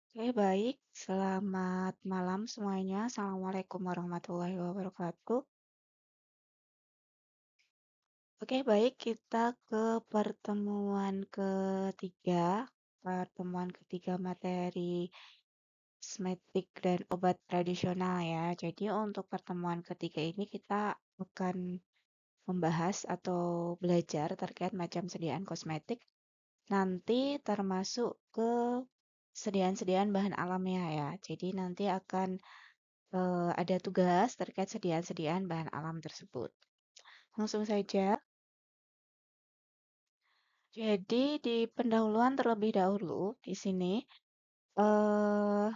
Oke, baik. Selamat malam semuanya. Assalamualaikum warahmatullahi wabarakatuh. Oke, baik. Kita ke pertemuan ketiga. Pertemuan ketiga materi kosmetik dan obat tradisional ya. Jadi untuk pertemuan ketiga ini kita akan membahas atau belajar terkait macam sediaan kosmetik. Nanti termasuk ke sediaan-sediaan bahan alamnya ya. Jadi nanti akan ada tugas terkait sediaan-sediaan bahan alam tersebut. Langsung saja. Jadi di pendahuluan terlebih dahulu di sini eh,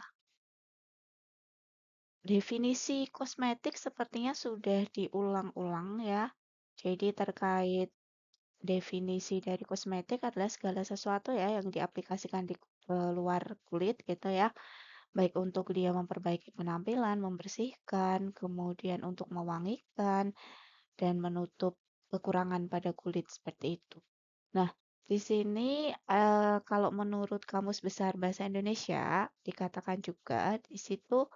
definisi kosmetik sepertinya sudah diulang-ulang ya. Jadi terkait definisi dari kosmetik adalah segala sesuatu ya yang diaplikasikan di luar kulit gitu ya. Baik untuk dia memperbaiki penampilan, membersihkan, kemudian untuk mewangikan, dan menutup kekurangan pada kulit seperti itu. Nah, di sini kalau menurut Kamus Besar Bahasa Indonesia dikatakan juga di situ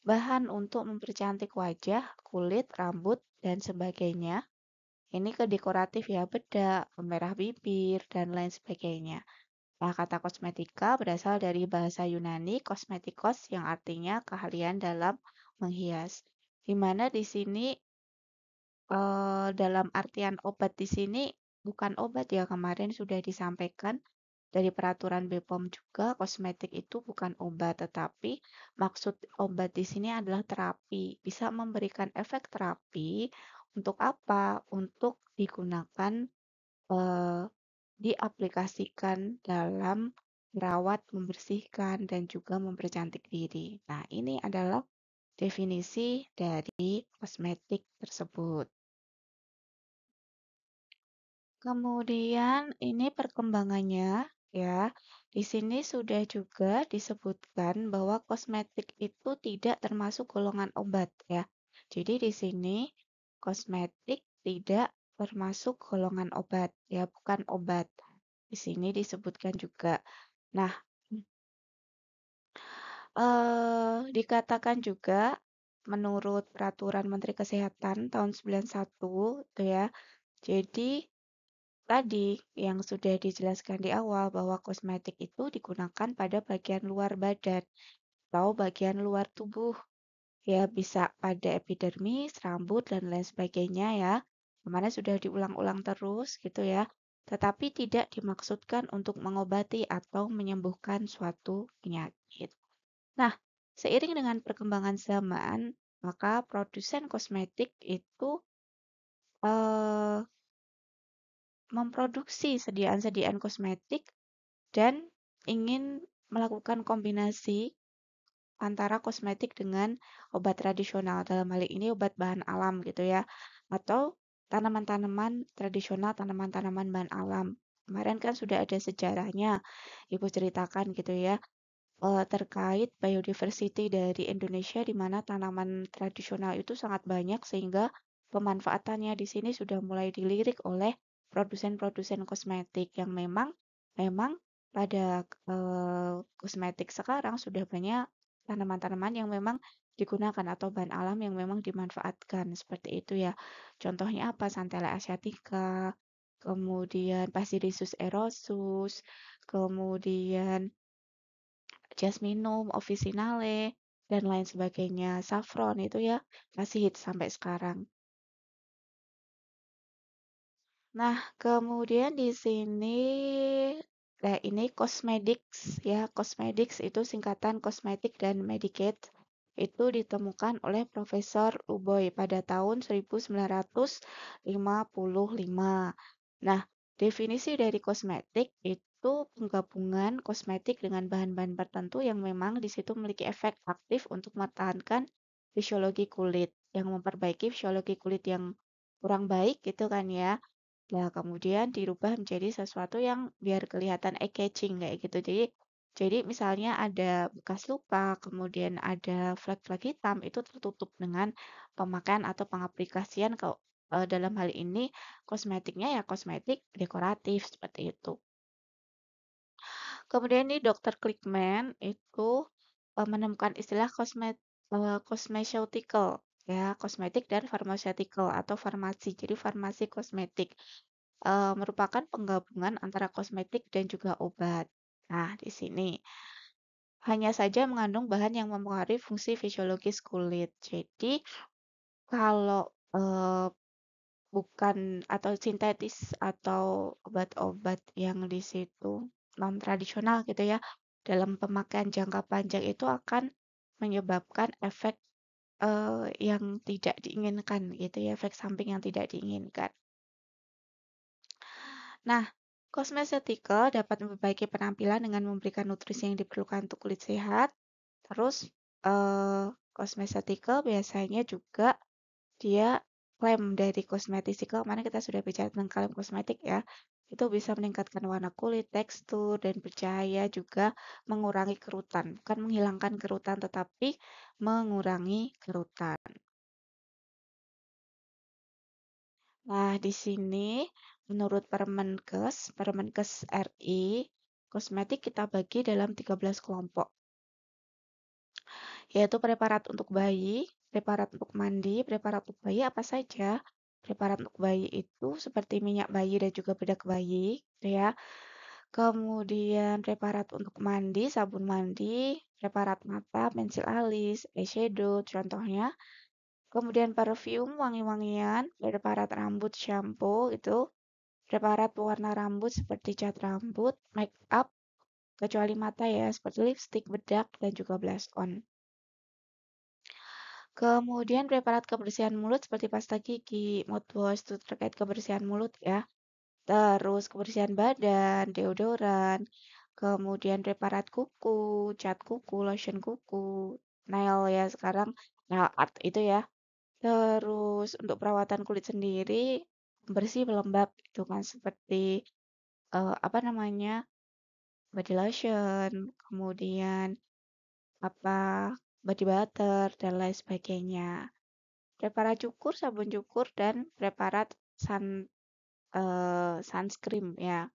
bahan untuk mempercantik wajah, kulit, rambut, dan sebagainya. Ini ke dekoratif ya, bedak, pemerah bibir, dan lain sebagainya. Nah, kata kosmetika berasal dari bahasa Yunani kosmetikos yang artinya keahlian dalam menghias. Di mana di sini dalam artian obat di sini bukan obat ya, kemarin sudah disampaikan dari peraturan BPOM juga kosmetik itu bukan obat, tetapi maksud obat di sini adalah terapi. Bisa memberikan efek terapi untuk apa? Untuk digunakan eh, diaplikasikan dalam merawat, membersihkan, dan juga mempercantik diri. Nah, ini adalah definisi dari kosmetik tersebut. Kemudian ini perkembangannya ya. Di sini sudah juga disebutkan bahwa kosmetik itu tidak termasuk golongan obat ya. Jadi di sini kosmetik tidak termasuk golongan obat ya, bukan obat. Di sini disebutkan juga. Nah, dikatakan juga menurut Peraturan Menteri Kesehatan tahun 91 itu ya. Jadi tadi yang sudah dijelaskan di awal bahwa kosmetik itu digunakan pada bagian luar badan atau bagian luar tubuh. Ya, bisa pada epidermis, rambut, dan lain sebagainya ya. Kemarin sudah diulang-ulang terus gitu ya. Tetapi tidak dimaksudkan untuk mengobati atau menyembuhkan suatu penyakit. Nah, seiring dengan perkembangan zaman, maka produsen kosmetik itu eh, memproduksi sediaan-sediaan kosmetik dan ingin melakukan kombinasi antara kosmetik dengan obat tradisional. Dalam hal ini obat bahan alam gitu ya. Atau tanaman-tanaman tradisional, tanaman-tanaman bahan alam. Kemarin kan sudah ada sejarahnya, Ibu ceritakan gitu ya, terkait biodiversity dari Indonesia di mana tanaman tradisional itu sangat banyak sehingga pemanfaatannya di sini sudah mulai dilirik oleh produsen-produsen kosmetik yang memang pada kosmetik sekarang sudah banyak tanaman-tanaman yang memang digunakan atau bahan alam yang memang dimanfaatkan seperti itu ya. Contohnya apa? Santalea asiatica, kemudian Basidius erosus, kemudian Jasminum, officinale, dan lain sebagainya. Saffron itu ya masih hits sampai sekarang. Nah, kemudian di sini ini cosmetics ya. Cosmetics itu singkatan kosmetik dan Medicaid. Itu ditemukan oleh Profesor Uboy pada tahun 1955. Nah, definisi dari kosmetik itu penggabungan kosmetik dengan bahan-bahan tertentu yang memang di situ memiliki efek aktif untuk mempertahankan fisiologi kulit, yang memperbaiki fisiologi kulit yang kurang baik gitu kan ya. Nah, kemudian dirubah menjadi sesuatu yang biar kelihatan eye-catching kayak gitu. Jadi misalnya ada bekas luka, kemudian ada flek-flek hitam, itu tertutup dengan pemakaian atau pengaplikasian ke dalam hal ini kosmetiknya ya kosmetik dekoratif seperti itu. Kemudian ini Dr. Klickman itu menemukan istilah cosmeceutical, ya, kosmetik dan pharmaceutical atau farmasi. Jadi farmasi kosmetik merupakan penggabungan antara kosmetik dan juga obat. Nah, di sini hanya saja mengandung bahan yang mempengaruhi fungsi fisiologis kulit. Jadi kalau eh, bukan atau sintetis atau obat-obat yang di situ non tradisional gitu ya, dalam pemakaian jangka panjang itu akan menyebabkan efek yang tidak diinginkan gitu ya, efek samping yang tidak diinginkan. Nah, cosmeceutical dapat memperbaiki penampilan dengan memberikan nutrisi yang diperlukan untuk kulit sehat. Terus, cosmeceutical biasanya juga dia klaim dari cosmeceutical, kemarin kita sudah bicara tentang klaim kosmetik ya. Itu bisa meningkatkan warna kulit, tekstur, dan bercahaya juga mengurangi kerutan. Bukan menghilangkan kerutan, tetapi mengurangi kerutan. Nah, di sini menurut Permenkes RI, kosmetik kita bagi dalam 13 kelompok, yaitu preparat untuk bayi, preparat untuk mandi, preparat untuk bayi apa saja? Preparat untuk bayi itu seperti minyak bayi dan juga bedak bayi, gitu ya. Kemudian preparat untuk mandi, sabun mandi, preparat mata, pensil alis, eyeshadow contohnya. Kemudian parfum, wangi-wangian, preparat rambut, shampoo itu, preparat pewarna rambut seperti cat rambut, make up, kecuali mata ya, seperti lipstick, bedak, dan juga blush on. Kemudian preparat kebersihan mulut seperti pasta gigi, mouthwash itu terkait kebersihan mulut ya. Terus kebersihan badan, deodoran, kemudian preparat kuku, cat kuku, lotion kuku, nail ya sekarang, nail art itu ya. Terus untuk perawatan kulit sendiri, bersih pelembab itu kan seperti apa namanya body lotion, kemudian apa body butter dan lain sebagainya. Preparat cukur, sabun cukur dan preparat sunscreen ya.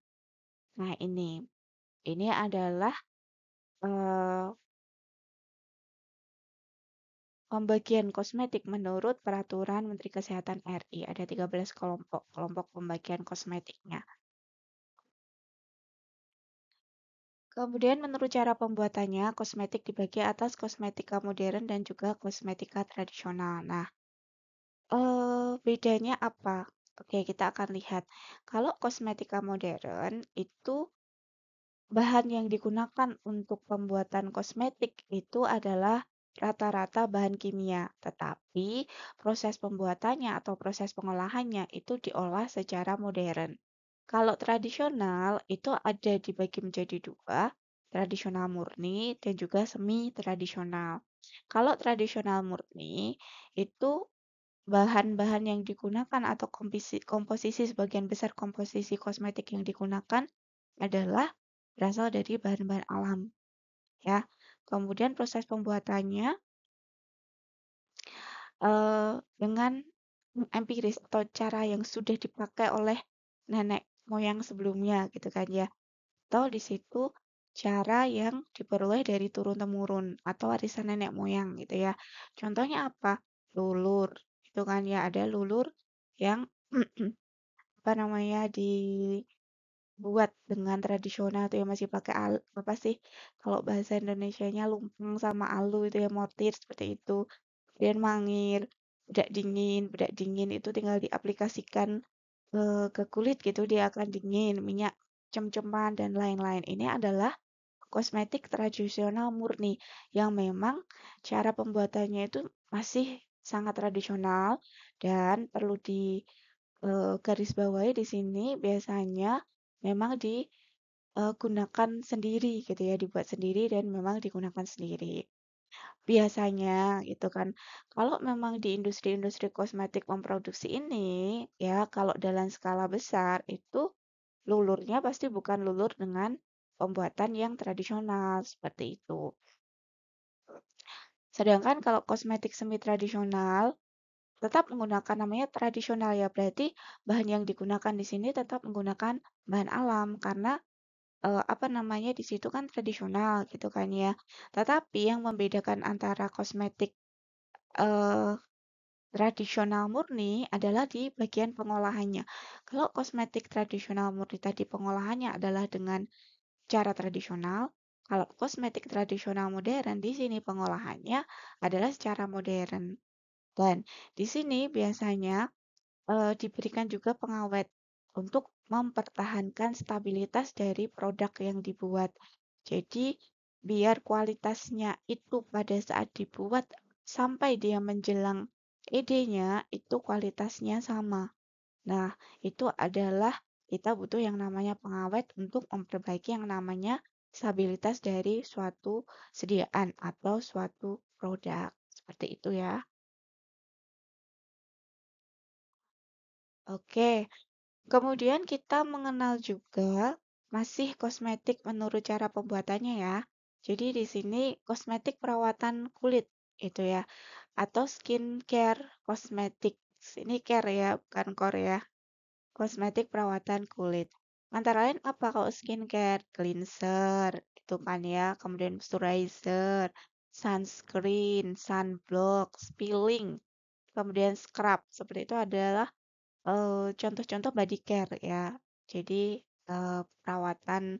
Nah, ini adalah eh, pembagian kosmetik menurut peraturan Menteri Kesehatan RI. Ada 13 kelompok pembagian kosmetiknya. Kemudian menurut cara pembuatannya, kosmetik dibagi atas kosmetika modern dan juga kosmetika tradisional. Nah, bedanya apa? Oke, kita akan lihat. Kalau kosmetika modern itu bahan yang digunakan untuk pembuatan kosmetik itu adalah rata-rata bahan kimia, tetapi proses pembuatannya atau proses pengolahannya itu diolah secara modern. Kalau tradisional itu ada dibagi menjadi dua, tradisional murni dan juga semi tradisional. Kalau tradisional murni itu bahan-bahan yang digunakan atau komposisi sebagian besar komposisi kosmetik yang digunakan adalah berasal dari bahan-bahan alam ya. Kemudian proses pembuatannya dengan empiris atau cara yang sudah dipakai oleh nenek moyang sebelumnya gitu kan ya. Atau di situ cara yang diperoleh dari turun-temurun atau warisan nenek moyang gitu ya. Contohnya apa? Lulur. Itu kan ya ada lulur yang apa namanya dibuat dengan tradisional tuh yang masih pakai apa sih kalau bahasa Indonesianya lumpeng sama alu itu ya mortir seperti itu. Kemudian mangir, bedak dingin itu tinggal diaplikasikan ke kulit gitu dia akan dingin, minyak cem-ceman dan lain-lain. Ini adalah kosmetik tradisional murni yang memang cara pembuatannya itu masih sangat tradisional dan perlu di garis bawahi di sini biasanya memang digunakan sendiri gitu ya, dibuat sendiri dan memang digunakan sendiri. Biasanya gitu kan. Kalau memang di industri-industri kosmetik memproduksi ini, ya kalau dalam skala besar itu lulurnya pasti bukan lulur dengan pembuatan yang tradisional seperti itu. Sedangkan kalau kosmetik semi tradisional tetap menggunakan namanya tradisional ya, berarti bahan yang digunakan di sini tetap menggunakan bahan alam karena apa namanya, di situ kan tradisional gitu kan ya. Tetapi yang membedakan antara kosmetik eh, tradisional murni adalah di bagian pengolahannya. Kalau kosmetik tradisional murni tadi pengolahannya adalah dengan cara tradisional, kalau kosmetik tradisional modern di sini pengolahannya adalah secara modern. Dan di sini biasanya diberikan juga pengawet untuk mempertahankan stabilitas dari produk yang dibuat. Jadi, biar kualitasnya itu pada saat dibuat sampai dia menjelang ED-nya itu kualitasnya sama. Nah, itu adalah kita butuh yang namanya pengawet untuk memperbaiki yang namanya stabilitas dari suatu sediaan atau suatu produk. Seperti itu ya. Oke, kemudian kita mengenal juga masih kosmetik menurut cara pembuatannya ya. Jadi di sini kosmetik perawatan kulit itu ya, atau skincare kosmetik. Ini care ya, bukan core ya. Kosmetik perawatan kulit. Antara lain apa kalau skincare? Cleanser, itu kan ya. Kemudian moisturizer, sunscreen, sunblock, peeling, kemudian scrub. Seperti itu adalah contoh-contoh body care ya. Jadi perawatan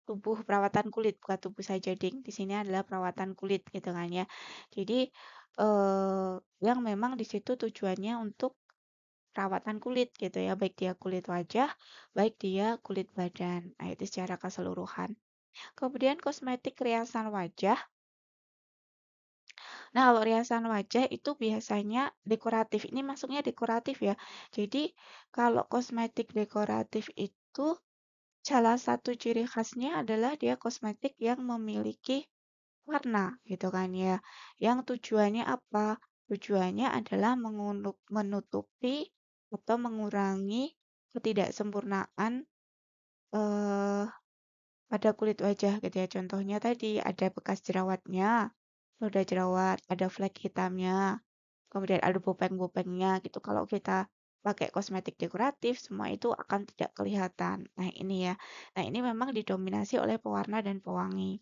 tubuh, perawatan kulit, bukan tubuh saja ding. Di sini adalah perawatan kulit gitu kan ya. Jadi yang memang di situ tujuannya untuk perawatan kulit gitu ya, baik dia kulit wajah, baik dia kulit badan. Nah, itu secara keseluruhan. Kemudian kosmetik riasan wajah. Nah, kalau riasan wajah itu biasanya dekoratif. Ini masuknya dekoratif ya. Jadi, kalau kosmetik dekoratif itu salah satu ciri khasnya adalah dia kosmetik yang memiliki warna gitu kan ya. Yang tujuannya apa? Tujuannya adalah menutupi atau mengurangi ketidaksempurnaan eh, pada kulit wajah gitu ya. Contohnya tadi ada bekas jerawatnya, ada jerawat, ada flek hitamnya, kemudian ada bopeng-bopengnya gitu. Kalau kita pakai kosmetik dekoratif, semua itu akan tidak kelihatan. Nah, ini ya. Nah, ini memang didominasi oleh pewarna dan pewangi.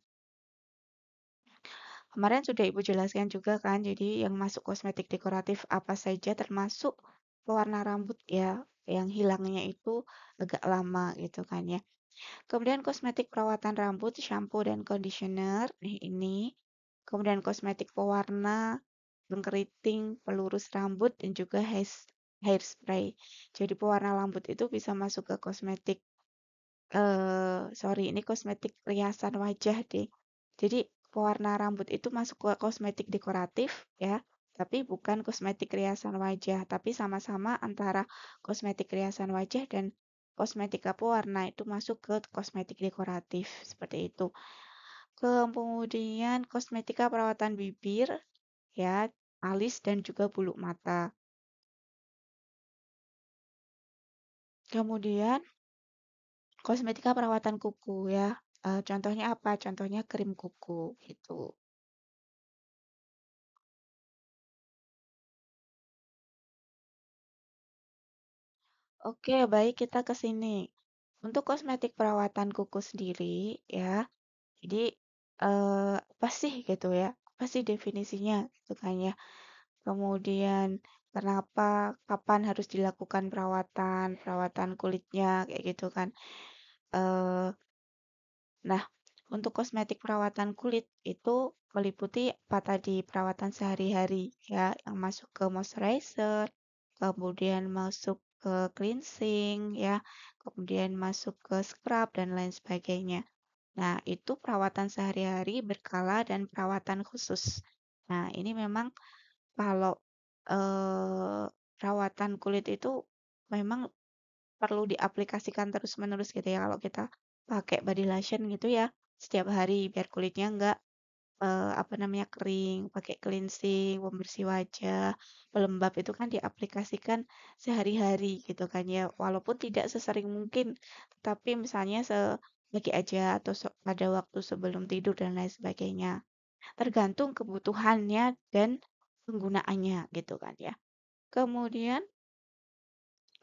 Kemarin sudah Ibu jelaskan juga kan, jadi yang masuk kosmetik dekoratif apa saja termasuk pewarna rambut ya, yang hilangnya itu agak lama gitu kan ya. Kemudian kosmetik perawatan rambut, shampoo dan conditioner, nih ini. Kemudian kosmetik pewarna, pengkeriting, pelurus rambut, dan juga hairspray. Jadi pewarna rambut itu bisa masuk ke kosmetik sorry, ini kosmetik riasan wajah deh. Jadi pewarna rambut itu masuk ke kosmetik dekoratif ya, tapi bukan kosmetik riasan wajah, tapi sama-sama antara kosmetik riasan wajah dan kosmetika pewarna itu masuk ke kosmetik dekoratif seperti itu. Kemudian kosmetika perawatan bibir ya, alis dan juga bulu mata. Kemudian kosmetika perawatan kuku ya. Contohnya apa? Contohnya krim kuku gitu. Oke, baik kita ke sini. Untuk kosmetik perawatan kuku sendiri ya. Jadi apa sih gitu ya? Apa sih definisinya gitu kan ya? Kemudian kenapa, kapan harus dilakukan perawatan, perawatan kulitnya kayak gitu kan. Eh Nah, untuk kosmetik perawatan kulit itu meliputi apa tadi perawatan sehari-hari ya, yang masuk ke moisturizer, kemudian masuk ke cleansing ya, kemudian masuk ke scrub dan lain sebagainya. Nah, itu perawatan sehari-hari berkala dan perawatan khusus. Nah, ini memang kalau perawatan kulit itu memang perlu diaplikasikan terus-menerus gitu ya kalau kita pakai body lotion gitu ya setiap hari biar kulitnya nggak apa namanya kering, pakai cleansing, pembersih wajah, pelembab itu kan diaplikasikan sehari-hari gitu kan ya. Walaupun tidak sesering mungkin, tapi misalnya pagi aja atau pada waktu sebelum tidur dan lain sebagainya. Tergantung kebutuhannya dan penggunaannya gitu kan ya. Kemudian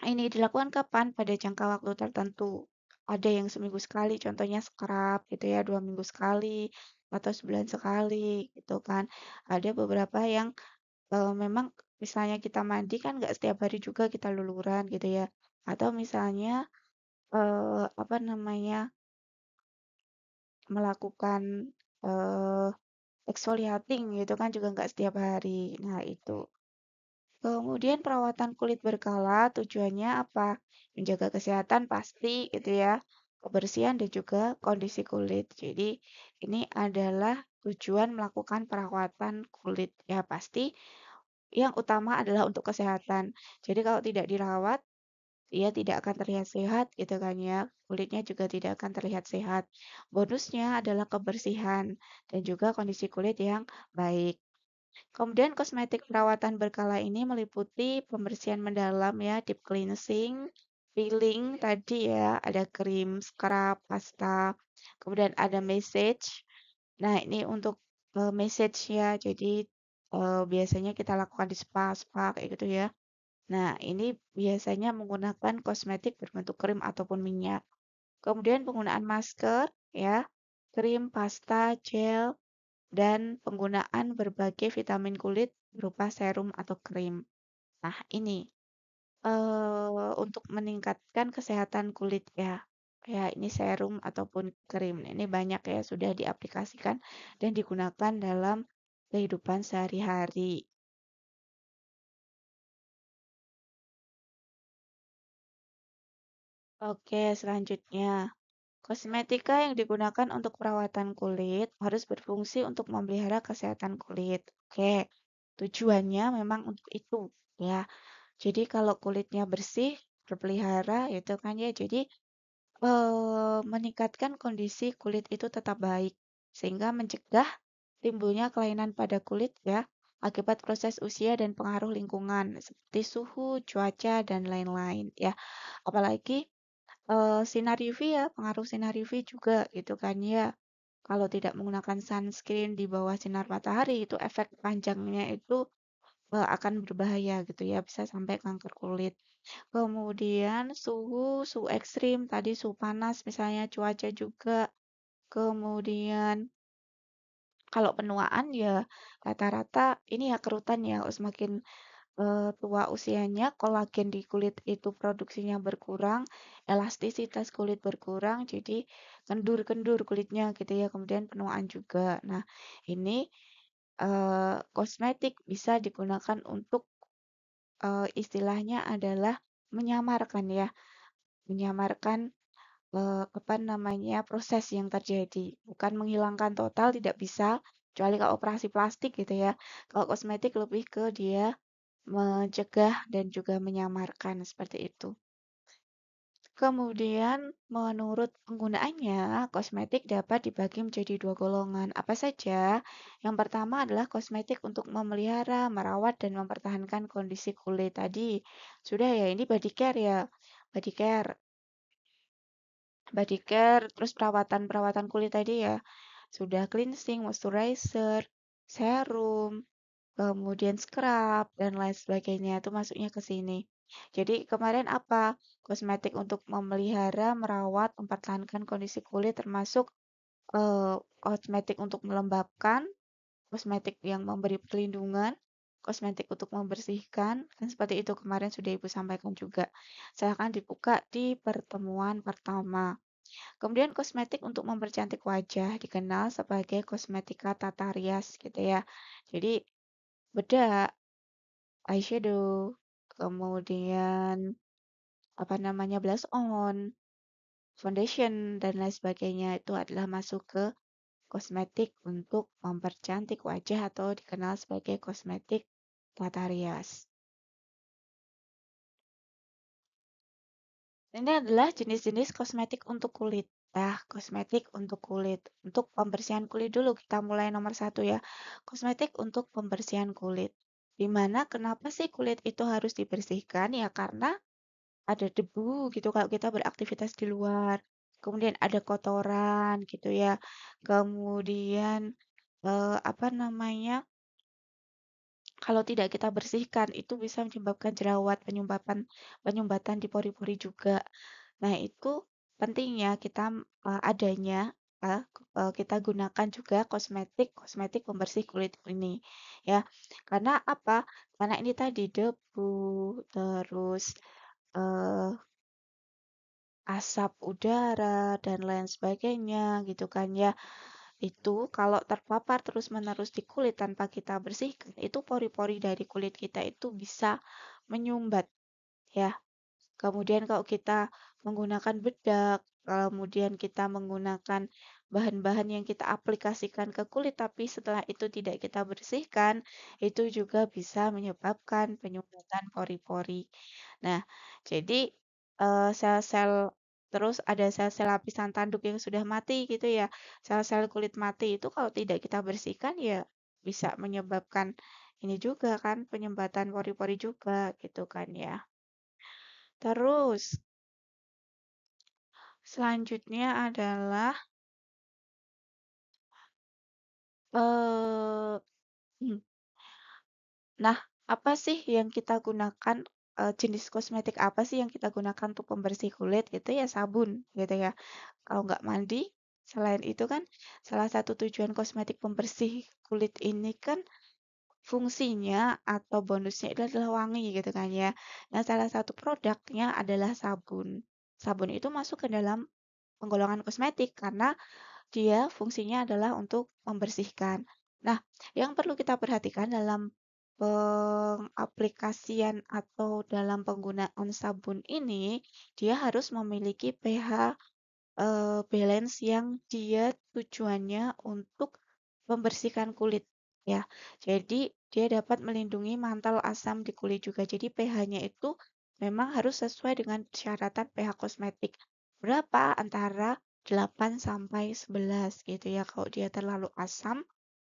ini dilakukan kapan? Pada jangka waktu tertentu. Ada yang seminggu sekali, contohnya scrub gitu ya, 2 minggu sekali atau sebulan sekali gitu kan. Ada beberapa yang memang misalnya kita mandi kan nggak setiap hari juga kita luluran gitu ya. Atau misalnya apa namanya melakukan eh, exfoliating gitu kan juga nggak setiap hari. Nah itu. Kemudian perawatan kulit berkala tujuannya apa? Menjaga kesehatan pasti gitu ya, kebersihan dan juga kondisi kulit. Jadi ini adalah tujuan melakukan perawatan kulit. Ya pasti yang utama adalah untuk kesehatan. Jadi kalau tidak dirawat, ia tidak akan terlihat sehat gitu kan ya. Kulitnya juga tidak akan terlihat sehat. Bonusnya adalah kebersihan dan juga kondisi kulit yang baik. Kemudian kosmetik perawatan berkala ini meliputi pembersihan mendalam ya, deep cleansing, peeling tadi ya, ada krim, scrub, pasta, kemudian ada massage. Nah, ini untuk massage ya, jadi biasanya kita lakukan di spa kayak gitu ya. Nah, ini biasanya menggunakan kosmetik berbentuk krim ataupun minyak. Kemudian penggunaan masker ya, krim, pasta, gel, dan penggunaan berbagai vitamin kulit berupa serum atau krim. Nah, ini untuk meningkatkan kesehatan kulit ya. Ya, ini serum ataupun krim. Ini banyak ya sudah diaplikasikan dan digunakan dalam kehidupan sehari-hari. Oke, selanjutnya. Kosmetika yang digunakan untuk perawatan kulit harus berfungsi untuk memelihara kesehatan kulit. Oke, tujuannya memang untuk itu ya. Jadi kalau kulitnya bersih, terpelihara gitu kan ya. Jadi meningkatkan kondisi kulit itu tetap baik sehingga mencegah timbulnya kelainan pada kulit ya akibat proses usia dan pengaruh lingkungan seperti suhu, cuaca dan lain-lain ya. Apalagi sinar UV ya, pengaruh sinar UV juga gitu kan ya. Kalau tidak menggunakan sunscreen di bawah sinar matahari itu efek panjangnya itu akan berbahaya gitu ya, bisa sampai kanker kulit. Kemudian suhu ekstrim, tadi suhu panas misalnya cuaca juga. Kemudian kalau penuaan ya rata-rata ini ya kerutan ya, semakin tua usianya kolagen di kulit itu produksinya berkurang, elastisitas kulit berkurang, jadi kendur-kendur kulitnya gitu ya. Kemudian penuaan juga. Nah, ini kosmetik bisa digunakan untuk istilahnya adalah menyamarkan ya, menyamarkan apa namanya proses yang terjadi, bukan menghilangkan total tidak bisa, kecuali kalau operasi plastik gitu ya. Kalau kosmetik lebih ke dia mencegah dan juga menyamarkan seperti itu. Kemudian, menurut penggunaannya, kosmetik dapat dibagi menjadi dua golongan. Apa saja? Yang pertama adalah kosmetik untuk memelihara, merawat, dan mempertahankan kondisi kulit tadi. Sudah ya, ini body care ya. Body care, body care, terus perawatan-perawatan kulit tadi ya. Sudah cleansing, moisturizer, serum, kemudian scrub, dan lain sebagainya. Itu masuknya ke sini. Jadi kemarin apa? Kosmetik untuk memelihara, merawat, mempertahankan kondisi kulit termasuk kosmetik untuk melembabkan, kosmetik yang memberi perlindungan, kosmetik untuk membersihkan, kan seperti itu kemarin sudah Ibu sampaikan juga. Silahkan dibuka di pertemuan pertama. Kemudian kosmetik untuk mempercantik wajah dikenal sebagai kosmetika tata rias gitu ya. Jadi bedak, eyeshadow, kemudian apa namanya blush on, foundation dan lain sebagainya itu adalah masuk ke kosmetik untuk mempercantik wajah atau dikenal sebagai kosmetik tata rias. Ini adalah jenis-jenis kosmetik untuk kulit. Nah, kosmetik untuk kulit. Untuk pembersihan kulit dulu kita mulai nomor satu ya. Kosmetik untuk pembersihan kulit. Dimana kenapa sih kulit itu harus dibersihkan? Ya karena ada debu gitu kalau kita beraktivitas di luar. Kemudian ada kotoran gitu ya. Kemudian apa namanya? Kalau tidak kita bersihkan itu bisa menyebabkan jerawat, penyumbatan di pori-pori juga. Nah, itu pentingnya kita adanya uh, kita gunakan juga kosmetik pembersih kulit ini ya. Karena apa? Karena ini tadi debu, terus eh, asap udara dan lain sebagainya gitu kan ya. Itu kalau terpapar terus-menerus di kulit tanpa kita bersihkan, itu pori-pori dari kulit kita itu bisa menyumbat ya. Kemudian kalau kita menggunakan bedak, kemudian kita menggunakan bahan-bahan yang kita aplikasikan ke kulit, tapi setelah itu tidak kita bersihkan, itu juga bisa menyebabkan penyumbatan pori-pori. Nah, jadi sel-sel terus ada sel-sel lapisan tanduk yang sudah mati gitu ya. Sel-sel kulit mati itu kalau tidak kita bersihkan ya bisa menyebabkan ini juga kan penyumbatan pori-pori juga gitu kan ya. Terus selanjutnya adalah eh hmm, nah, apa sih yang kita gunakan jenis kosmetik apa sih yang kita gunakan untuk pembersih kulit gitu ya sabun gitu ya. Kalau nggak mandi, selain itu kan salah satu tujuan kosmetik pembersih kulit ini kan fungsinya atau bonusnya itu adalah wangi gitu kan ya. Nah, salah satu produknya adalah sabun. Sabun itu masuk ke dalam penggolongan kosmetik karena dia fungsinya adalah untuk membersihkan. Nah, yang perlu kita perhatikan dalam pengaplikasian atau dalam penggunaan sabun ini, dia harus memiliki pH balance yang dia tujuannya untuk membersihkan kulit ya. Jadi dia dapat melindungi mantel asam di kulit juga. Jadi pH-nya itu memang harus sesuai dengan syaratan pH kosmetik. Berapa? Antara 8 sampai 11 gitu ya. Kalau dia terlalu asam,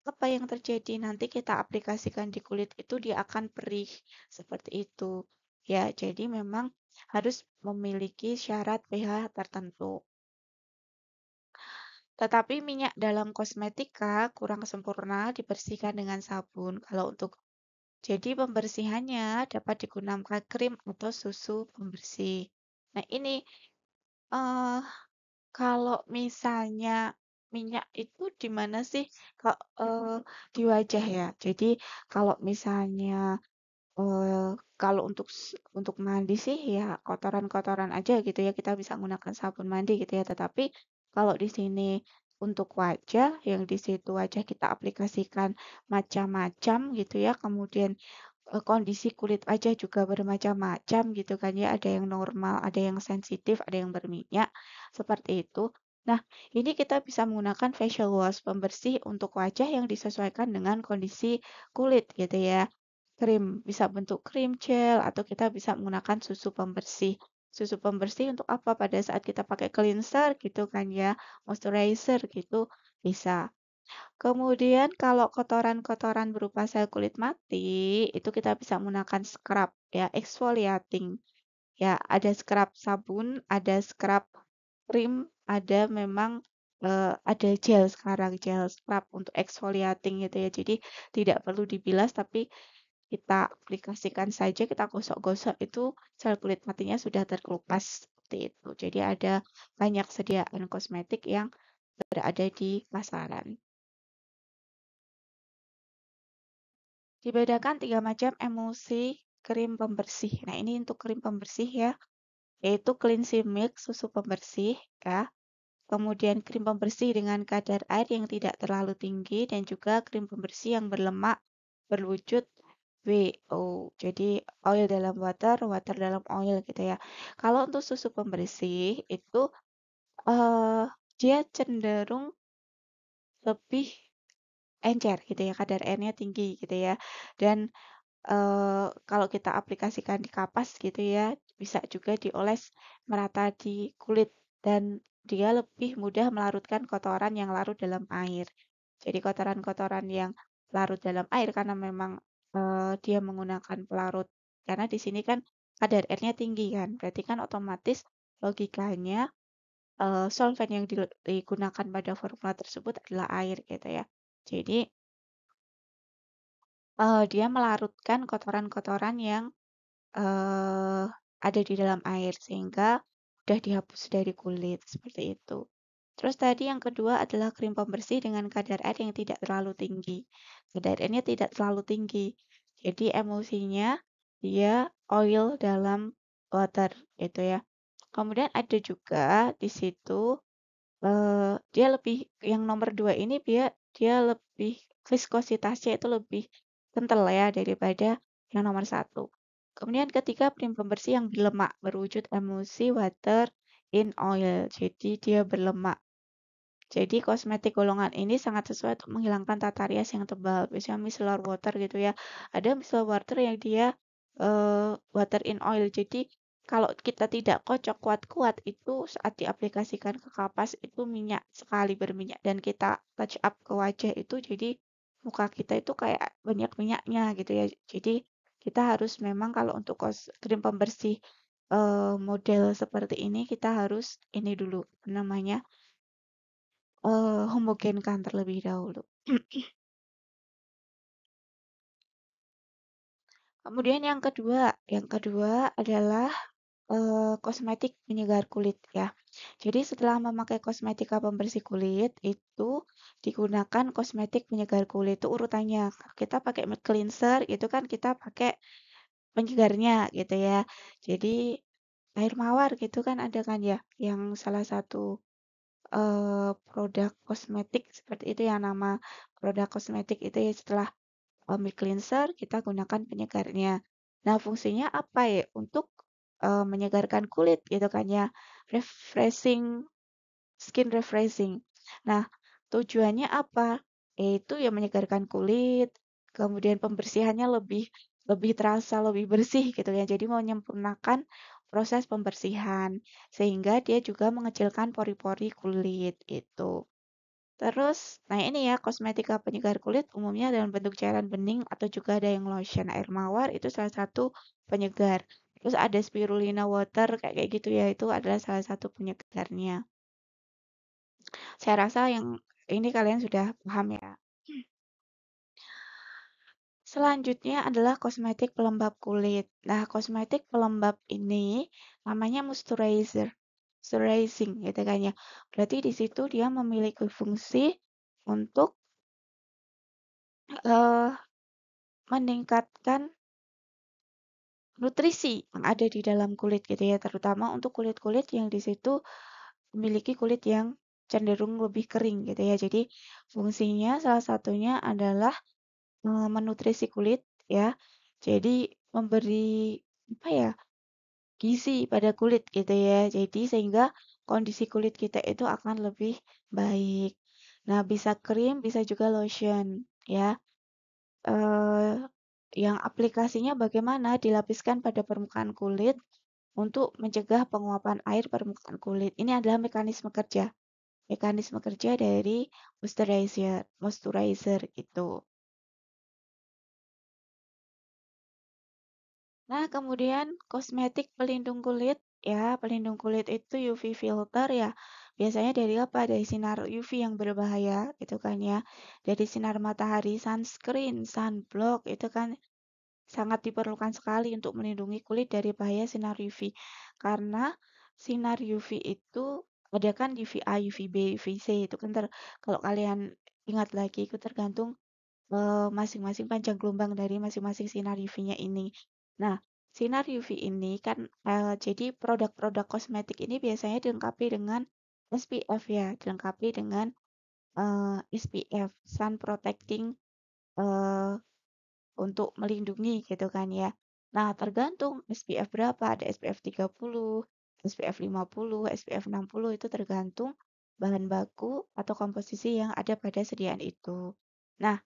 apa yang terjadi? Nanti kita aplikasikan di kulit itu dia akan perih seperti itu. Ya, jadi memang harus memiliki syarat pH tertentu. Tetapi minyak dalam kosmetika kurang sempurna dibersihkan dengan sabun. Kalau untuk jadi pembersihannya dapat digunakan krim atau susu pembersih. Nah, ini eh kalau misalnya minyak itu di mana sih? Kalau di wajah ya. Jadi kalau misalnya kalau untuk mandi sih ya kotoran-kotoran aja gitu ya, kita bisa menggunakan sabun mandi gitu ya. Tetapi kalau di sini untuk wajah, yang di situ wajah kita aplikasikan macam-macam gitu ya. Kemudian kondisi kulit wajah juga bermacam-macam gitu kan ya. Ada yang normal, ada yang sensitif, ada yang berminyak, seperti itu. Nah, ini kita bisa menggunakan facial wash pembersih untuk wajah yang disesuaikan dengan kondisi kulit gitu ya. Krim, bisa bentuk krim gel atau kita bisa menggunakan susu pembersih. Susu pembersih untuk apa? Pada saat kita pakai cleanser gitu kan ya, moisturizer gitu bisa. Kemudian kalau kotoran-kotoran berupa sel kulit mati, itu kita bisa menggunakan scrub ya, exfoliating. Ya, ada scrub sabun, ada scrub krim, ada memang ada gel sekarang, gel scrub untuk exfoliating gitu ya. Jadi tidak perlu dibilas tapi kita aplikasikan saja, kita gosok-gosok itu sel kulit matinya sudah terkelupas seperti itu. Jadi ada banyak sediaan kosmetik yang berada di pasaran. Dibedakan 3 macam emulsi krim pembersih. Nah, ini untuk krim pembersih ya, yaitu cleansing milk, susu pembersih ya. Kemudian krim pembersih dengan kadar air yang tidak terlalu tinggi dan juga krim pembersih yang berlemak berwujud WO. Jadi oil dalam water, water dalam oil gitu ya. Kalau untuk susu pembersih itu eh dia cenderung lebih encer gitu ya, kadar airnya tinggi gitu ya. Dan kalau kita aplikasikan di kapas gitu ya, bisa juga dioles merata di kulit dan dia lebih mudah melarutkan kotoran yang larut dalam air. Jadi kotoran-kotoran yang larut dalam air karena memang dia menggunakan pelarut. Karena di sini kan kadar airnya tinggi kan, berarti kan otomatis logikanya solvent yang digunakan pada formula tersebut adalah air gitu ya. Jadi dia melarutkan kotoran-kotoran yang ada di dalam air sehingga mudah dihapus dari kulit, seperti itu. Terus tadi yang kedua adalah krim pembersih dengan kadar air yang tidak terlalu tinggi. Kadar airnya tidak terlalu tinggi. Jadi emulsinya dia oil dalam water gitu ya. Kemudian ada juga di situ dia lebih yang nomor 2 ini dia dia lebih viskositasnya itu lebih kental ya daripada yang nomor satu. Kemudian ketiga krim pembersih yang berlemak berwujud emulsi water in oil. Jadi dia berlemak. Jadi kosmetik golongan ini sangat sesuai untuk menghilangkan tata rias yang tebal. Biasanya micellar water gitu ya. Ada micellar water yang dia water in oil. Jadi kalau kita tidak kocok kuat-kuat itu saat diaplikasikan ke kapas itu minyak sekali berminyak dan kita touch up ke wajah itu jadi muka kita itu kayak banyak minyaknya gitu ya. Jadi kita harus memang kalau untuk krim pembersih model seperti ini kita harus ini dulu namanya homogenkan terlebih dahulu. Kemudian yang kedua adalah kosmetik penyegar kulit ya. Jadi setelah memakai kosmetika pembersih kulit itu digunakan kosmetik penyegar kulit itu urutannya. Kita pakai matte cleanser itu kan kita pakai penyegarnya gitu ya. Jadi air mawar gitu kan ada kan ya yang salah satu produk kosmetik seperti itu ya nama produk kosmetik itu ya setelah mid cleanser kita gunakan penyegarnya. Nah, fungsinya apa ya? Untuk menyegarkan kulit gitu kan ya. Refreshing, skin refreshing. Nah, tujuannya apa? Yaitu ya menyegarkan kulit, kemudian pembersihannya lebih lebih terasa lebih bersih gitu ya. Jadi menyempurnakan proses pembersihan sehingga dia juga mengecilkan pori-pori kulit itu. Terus, nah ini ya, kosmetika penyegar kulit umumnya dalam bentuk cairan bening atau juga ada yang lotion air mawar itu salah satu penyegar. Terus ada spirulina water kayak kayak gitu ya, itu adalah salah satu penyegarnya. Saya rasa yang ini kalian sudah paham ya. Selanjutnya adalah kosmetik pelembab kulit. Nah, kosmetik pelembab ini namanya moisturizer, moisturizing gitu kan ya. Berarti di situ dia memiliki fungsi untuk eh, meningkatkan nutrisi yang ada di dalam kulit gitu ya, terutama untuk kulit-kulit yang di situ memiliki kulit yang cenderung lebih kering gitu ya. Jadi fungsinya salah satunya adalah menutrisi kulit ya. Jadi memberi apa ya? Gizi pada kulit gitu ya. Jadi sehingga kondisi kulit kita itu akan lebih baik. Nah, bisa krim, bisa juga lotion ya. eh, yang aplikasinya bagaimana dilapiskan pada permukaan kulit untuk mencegah penguapan air permukaan kulit. Ini adalah mekanisme kerja dari moisturizer itu. Nah, kemudian kosmetik pelindung kulit, ya pelindung kulit itu UV filter ya. Biasanya dari apa? Dari sinar UV yang berbahaya gitu kan ya. Dari sinar matahari, sunscreen, sunblock itu kan sangat diperlukan sekali untuk melindungi kulit dari bahaya sinar UV. Karena sinar UV itu ada kan UVA, UVB, UVC itu kan kalau kalian ingat lagi itu tergantung masing-masing panjang gelombang dari masing-masing sinar UV-nya ini. Nah, sinar UV ini kan jadi produk-produk kosmetik ini biasanya dilengkapi dengan SPF ya, dilengkapi dengan SPF, Sun Protecting eh, untuk melindungi gitu kan ya. Nah, tergantung SPF berapa, ada SPF 30, SPF 50, SPF 60 itu tergantung bahan baku atau komposisi yang ada pada sediaan itu. Nah,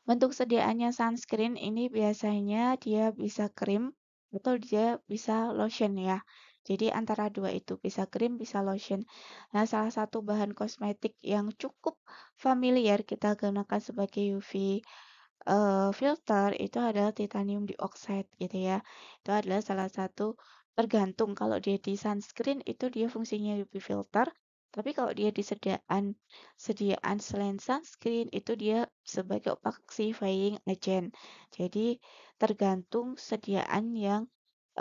bentuk sediaannya sunscreen ini biasanya dia bisa krim atau dia bisa lotion ya. Jadi antara dua itu bisa krim, bisa lotion. Nah, salah satu bahan kosmetik yang cukup familiar kita gunakan sebagai UV filter itu adalah titanium dioxide gitu ya. Itu adalah salah satu tergantung kalau dia di sunscreen itu dia fungsinya UV filter, tapi kalau dia di sediaan selain sunscreen itu dia sebagai opaxifying agent. Jadi tergantung sediaan yang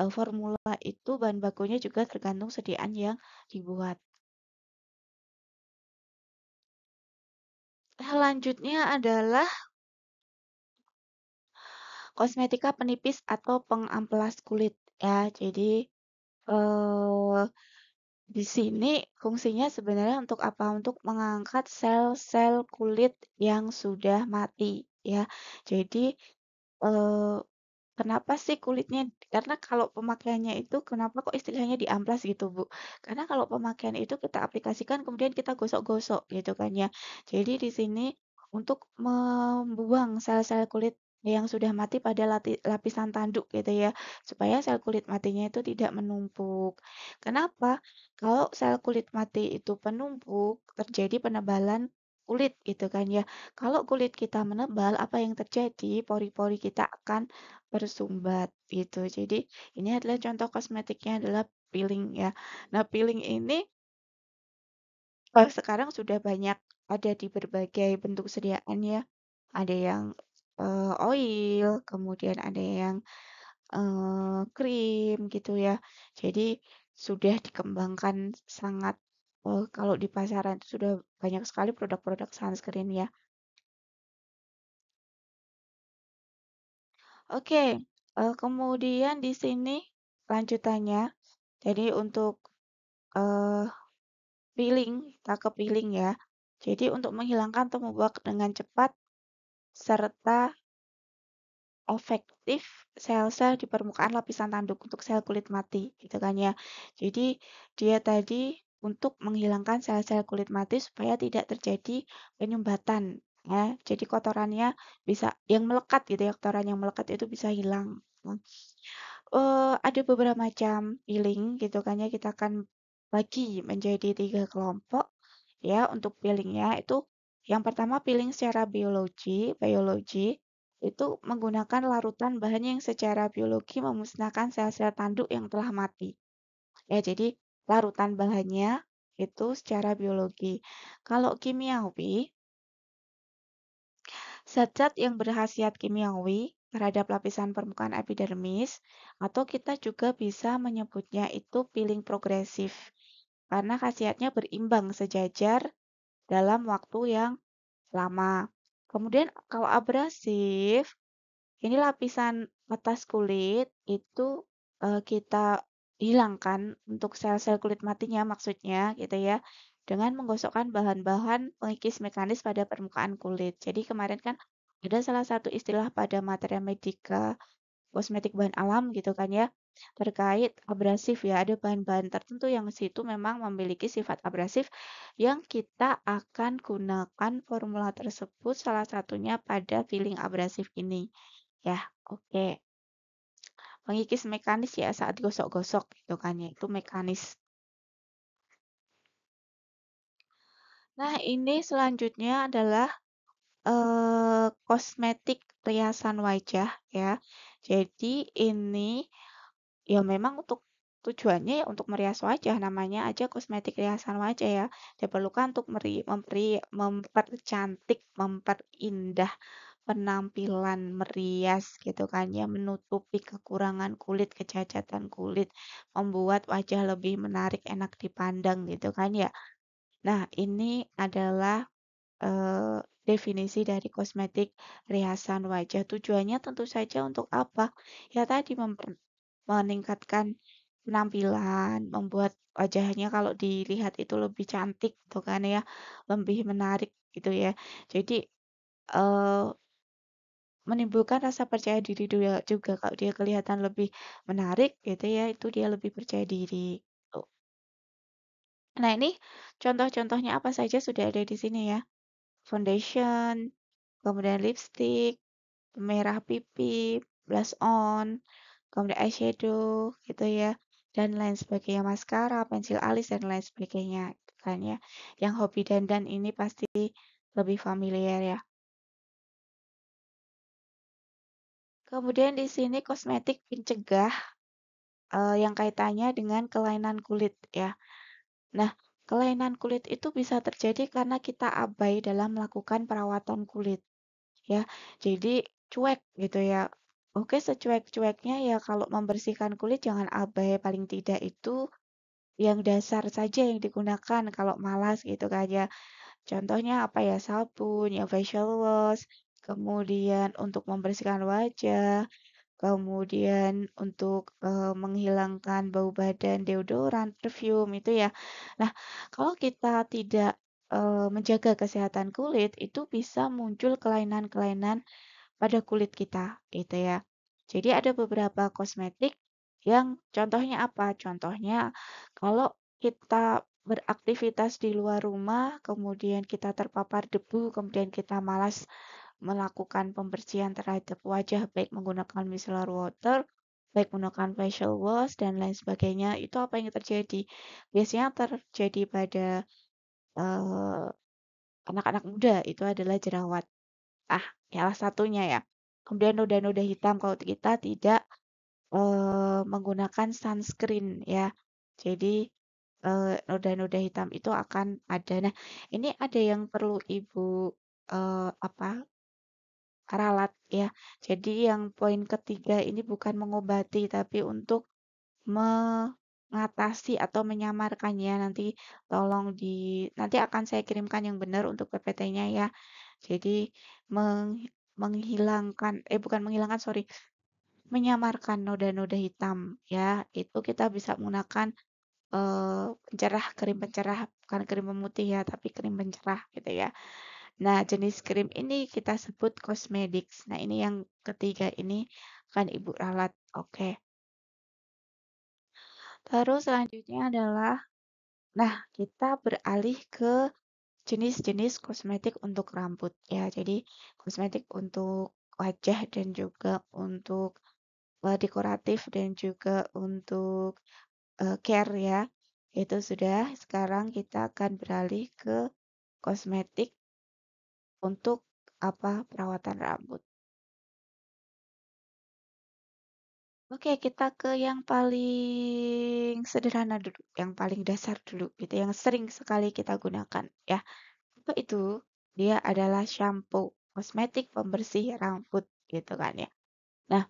formula itu bahan bakunya juga tergantung sediaan yang dibuat. Selanjutnya adalah kosmetika penipis atau pengamplas kulit ya. Jadi eh, di sini fungsinya sebenarnya untuk apa? Untuk mengangkat sel-sel kulit yang sudah mati ya. Jadi eh, kenapa sih kulitnya? Karena kalau pemakaiannya itu kenapa kok istilahnya diamplas gitu, Bu? Karena kalau pemakaian itu kita aplikasikan kemudian kita gosok-gosok gitu kan ya. Jadi di sini untuk membuang sel-sel kulit yang sudah mati pada lapisan tanduk gitu ya, supaya sel kulit matinya itu tidak menumpuk. Kenapa? Kalau sel kulit mati itu penumpuk, terjadi penebalan kulit gitu kan ya. Kalau kulit kita menebal, apa yang terjadi? Pori-pori kita akan bersumbat gitu. Jadi ini adalah contoh kosmetiknya adalah peeling ya. Nah, peeling ini sekarang sudah banyak ada di berbagai bentuk sediaan ya. Ada yang oil, kemudian ada yang krim gitu ya. Jadi sudah dikembangkan sangat kalau di pasaran itu sudah banyak sekali produk-produk sunscreen ya. Oke, kemudian di sini lanjutannya. Jadi untuk eh, peeling, kita ke peeling ya. Jadi untuk menghilangkan atau membuang dengan cepat serta efektif sel-sel di permukaan lapisan tanduk untuk sel kulit mati, gitu kan ya. Jadi dia tadi untuk menghilangkan sel-sel kulit mati supaya tidak terjadi penyumbatan ya. Jadi kotorannya bisa yang melekat gitu ya, kotoran yang melekat itu bisa hilang. Nah, ada beberapa macam peeling gitu kan ya, kita akan bagi menjadi 3 kelompok ya untuk peelingnya itu yang pertama peeling secara biologi itu menggunakan larutan bahan yang secara biologi memusnahkan sel-sel tanduk yang telah mati. Ya, jadi larutan bahannya itu secara biologi. Kalau kimiawi, zat-zat yang berkhasiat kimiawi terhadap lapisan permukaan epidermis, atau kita juga bisa menyebutnya itu peeling progresif, karena khasiatnya berimbang sejajar dalam waktu yang lama. Kemudian kalau abrasif, ini lapisan atas kulit itu kita hilangkan untuk sel-sel kulit matinya maksudnya gitu ya dengan menggosokkan bahan-bahan pengikis mekanis pada permukaan kulit. Jadi kemarin kan ada salah satu istilah pada materi medika kosmetik bahan alam gitu kan ya terkait abrasif ya ada bahan-bahan tertentu yang situ memang memiliki sifat abrasif yang kita akan gunakan formula tersebut salah satunya pada peeling abrasif ini ya. Oke, pengikis mekanis ya saat gosok-gosok gitu kan ya itu mekanis. Nah ini selanjutnya adalah kosmetik riasan wajah ya. Jadi ini ya memang untuk tujuannya ya untuk merias wajah, namanya aja kosmetik riasan wajah ya. Diperlukan untuk mempercantik, memperindah penampilan, merias gitu kan ya, menutupi kekurangan kulit, kecacatan kulit, membuat wajah lebih menarik, enak dipandang gitu kan ya. Nah, ini adalah definisi dari kosmetik riasan wajah. Tujuannya tentu saja untuk apa? Ya tadi meningkatkan penampilan, membuat wajahnya kalau dilihat itu lebih cantik gitu kan ya, lebih menarik gitu ya. Jadi eh, menimbulkan rasa percaya diri juga kalau dia kelihatan lebih menarik gitu ya, itu dia lebih percaya diri. Tuh. Nah, ini contoh-contohnya apa saja sudah ada di sini ya. Foundation, kemudian lipstick, merah pipi, blush on, kemudian eyeshadow gitu ya, dan lain sebagainya, maskara, pensil alis dan lain sebagainya gitu kan ya. Yang hobi dandan ini pasti lebih familiar ya. Kemudian di sini kosmetik pencegah yang kaitannya dengan kelainan kulit ya. Nah, kelainan kulit itu bisa terjadi karena kita abai dalam melakukan perawatan kulit ya. Jadi cuek gitu ya. Oke, secuek-cueknya ya kalau membersihkan kulit jangan abai, paling tidak itu yang dasar saja yang digunakan kalau malas gitu kan ya. Contohnya apa ya, sabun, ya facial wash, kemudian untuk membersihkan wajah, kemudian untuk menghilangkan bau badan, deodoran, perfume itu ya. Nah, kalau kita tidak menjaga kesehatan kulit, itu bisa muncul kelainan-kelainan pada kulit kita, gitu ya. Jadi ada beberapa kosmetik yang contohnya apa? Contohnya kalau kita beraktivitas di luar rumah, kemudian kita terpapar debu, kemudian kita malas melakukan pembersihan terhadap wajah baik menggunakan micellar water, baik menggunakan facial wash dan lain sebagainya. Itu apa yang terjadi? Biasanya terjadi pada eh, anak-anak muda itu adalah jerawat. Ah, salah satunya ya. Kemudian noda-noda hitam kalau kita tidak menggunakan sunscreen ya. Jadi noda-noda hitam itu akan ada. Nah, ini ada yang perlu Ibu apa ralat ya. Jadi yang poin ketiga ini bukan mengobati tapi untuk mengatasi atau menyamarkannya. Nanti tolong nanti akan saya kirimkan yang benar untuk PPT-nya ya. Jadi menghilangkan bukan menghilangkan sorry, menyamarkan noda-noda hitam ya. Itu kita bisa menggunakan pencerah, krim pencerah, bukan krim pemutih ya, tapi krim pencerah gitu ya. Nah, jenis krim ini kita sebut cosmetics. Nah, ini yang ketiga ini kan Ibu ralat. Oke. Terus selanjutnya adalah, nah kita beralih ke jenis-jenis kosmetik untuk rambut ya. Jadi kosmetik untuk wajah dan juga untuk dekoratif dan juga untuk care ya. Itu sudah. Sekarang kita akan beralih ke kosmetik untuk apa perawatan rambut. Oke, kita ke yang paling sederhana dulu, yang paling dasar dulu gitu, yang sering sekali kita gunakan ya. Apa itu? Dia adalah shampoo, kosmetik pembersih rambut gitu kan ya. Nah,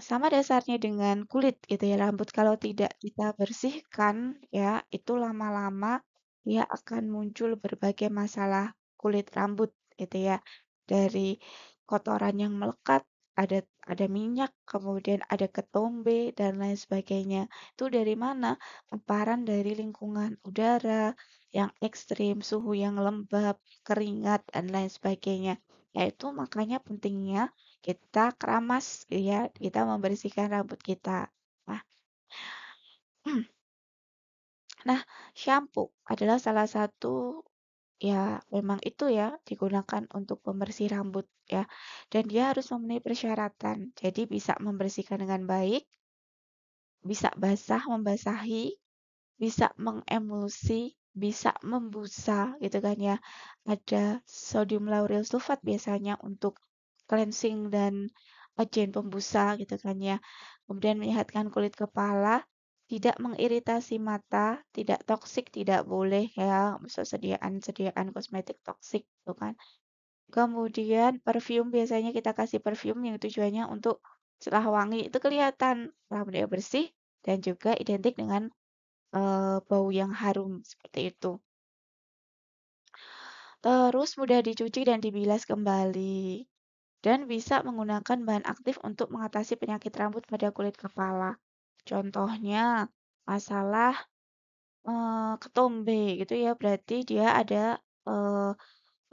sama dasarnya dengan kulit gitu ya, rambut kalau tidak kita bersihkan ya, itu lama-lama dia akan muncul berbagai masalah kulit rambut gitu ya. Dari kotoran yang melekat, ada minyak, kemudian ada ketombe dan lain sebagainya. Itu dari mana? Paparan dari lingkungan udara yang ekstrim, suhu yang lembab, keringat dan lain sebagainya. Yaitu makanya pentingnya kita keramas ya, kita membersihkan rambut kita. Nah, nah, shampoo adalah salah satu ya memang itu ya digunakan untuk pembersih rambut ya. Dan dia harus memenuhi persyaratan. Jadi bisa membersihkan dengan baik, bisa basah membasahi, bisa mengemulsi, bisa membusa gitu kan ya. Ada sodium lauryl sulfat biasanya untuk cleansing dan agen pembusa gitu kan ya. Kemudian menyehatkan kulit kepala, tidak mengiritasi mata, tidak toksik, tidak boleh ya, sediaan-sediaan kosmetik toksik gitu kan. Kemudian parfum biasanya kita kasih parfum yang tujuannya untuk setelah wangi itu kelihatan rambutnya bersih dan juga identik dengan bau yang harum seperti itu. Terus mudah dicuci dan dibilas kembali. Dan bisa menggunakan bahan aktif untuk mengatasi penyakit rambut pada kulit kepala. Contohnya, masalah ketombe gitu ya, berarti dia ada eh,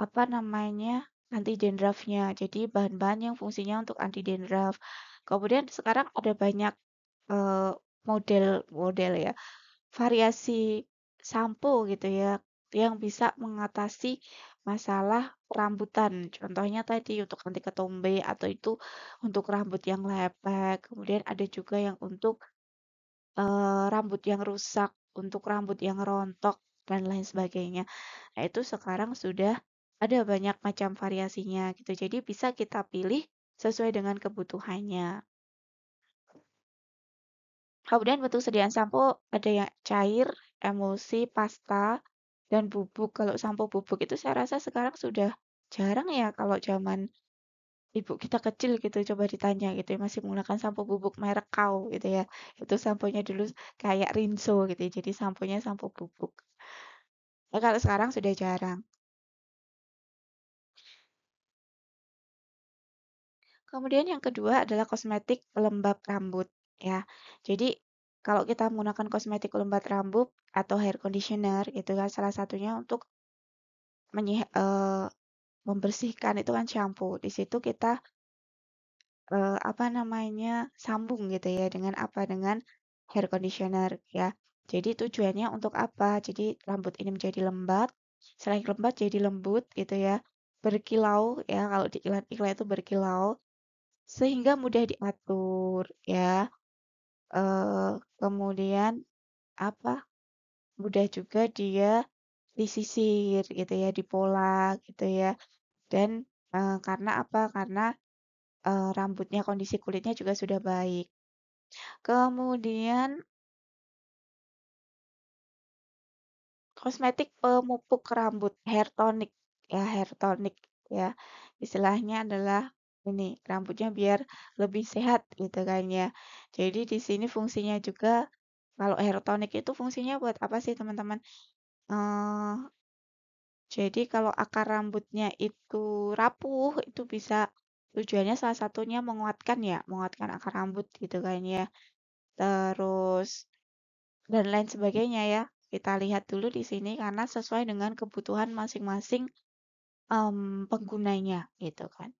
apa namanya anti dandruffnya. Jadi bahan-bahan yang fungsinya untuk anti dandruff. Kemudian sekarang ada banyak eh, model-model ya variasi sampo gitu ya yang bisa mengatasi masalah perambutan. Contohnya tadi untuk anti ketombe atau itu untuk rambut yang lepek. Kemudian ada juga yang untuk rambut yang rusak, untuk rambut yang rontok dan lain sebagainya. Nah, itu sekarang sudah ada banyak macam variasinya gitu. Jadi bisa kita pilih sesuai dengan kebutuhannya. Kemudian bentuk sediaan sampo ada yang cair, emulsi, pasta, dan bubuk. Kalau sampo bubuk itu saya rasa sekarang sudah jarang ya kalau zaman ibu kita kecil gitu coba ditanya gitu ya, masih menggunakan sampo bubuk merek Kau gitu ya. Itu samponya dulu kayak Rinso gitu ya, jadi samponya sampo bubuk. Nah, kalau sekarang sudah jarang. Kemudian yang kedua adalah kosmetik pelembab rambut ya. Jadi kalau kita menggunakan kosmetik pelembab rambut atau hair conditioner gitu kan salah satunya untuk membersihkan itu kan shampoo. Di situ kita apa namanya sambung gitu ya dengan apa dengan hair conditioner ya. Jadi tujuannya untuk apa? Jadi rambut ini menjadi lembab, selain lembab jadi lembut gitu ya, berkilau ya kalau di iklan-iklan itu berkilau sehingga mudah diatur ya. Kemudian apa, mudah juga dia disisir gitu ya, dipola gitu ya. Dan karena apa? Karena rambutnya, kondisi kulitnya juga sudah baik. Kemudian kosmetik pemupuk rambut, hair tonic ya, hair tonic ya. Istilahnya adalah ini, rambutnya biar lebih sehat gitu kan ya. Jadi di sini fungsinya juga kalau hair tonic itu fungsinya buat apa sih teman-teman? Eh, jadi kalau akar rambutnya itu rapuh, itu bisa tujuannya salah satunya menguatkan ya, menguatkan akar rambut gitu kan ya. Terus dan lain sebagainya ya. Kita lihat dulu di sini karena sesuai dengan kebutuhan masing-masing penggunanya gitu kan.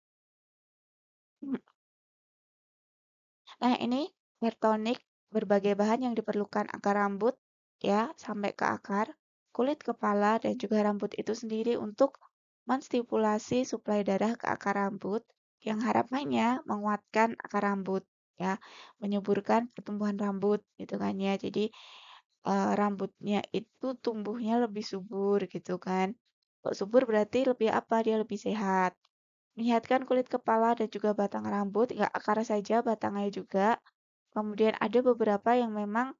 Nah, ini hair tonic berbagai bahan yang diperlukan akar rambut ya sampai ke akar, kulit kepala dan juga rambut itu sendiri untuk menstimulasi suplai darah ke akar rambut yang harapannya menguatkan akar rambut ya, menyuburkan pertumbuhan rambut gitu kan ya. Jadi rambutnya itu tumbuhnya lebih subur gitu kan. Kok subur berarti lebih apa? Dia lebih sehat. Menyehatkan kulit kepala dan juga batang rambut, nggak akar saja, batangnya juga. Kemudian ada beberapa yang memang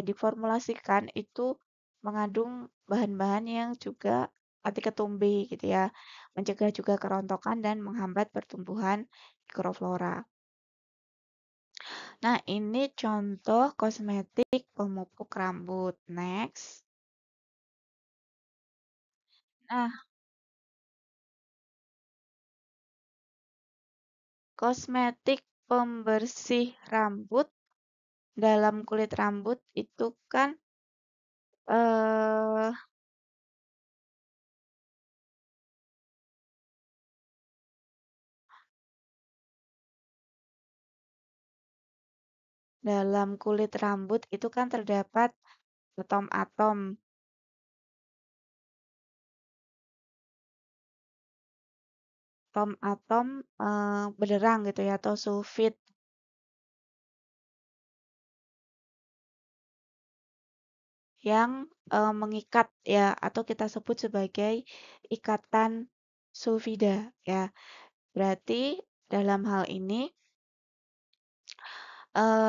diformulasikan itu mengandung bahan-bahan yang juga anti ketumbe gitu ya. Mencegah juga kerontokan dan menghambat pertumbuhan mikroflora. Nah, ini contoh kosmetik pemupuk rambut. Next. Nah, kosmetik pembersih rambut dalam kulit rambut itu kan eh dalam kulit rambut itu kan terdapat atom-atom, atom-atom belerang gitu ya atau sulfit yang mengikat ya atau kita sebut sebagai ikatan sulfida ya. Berarti dalam hal ini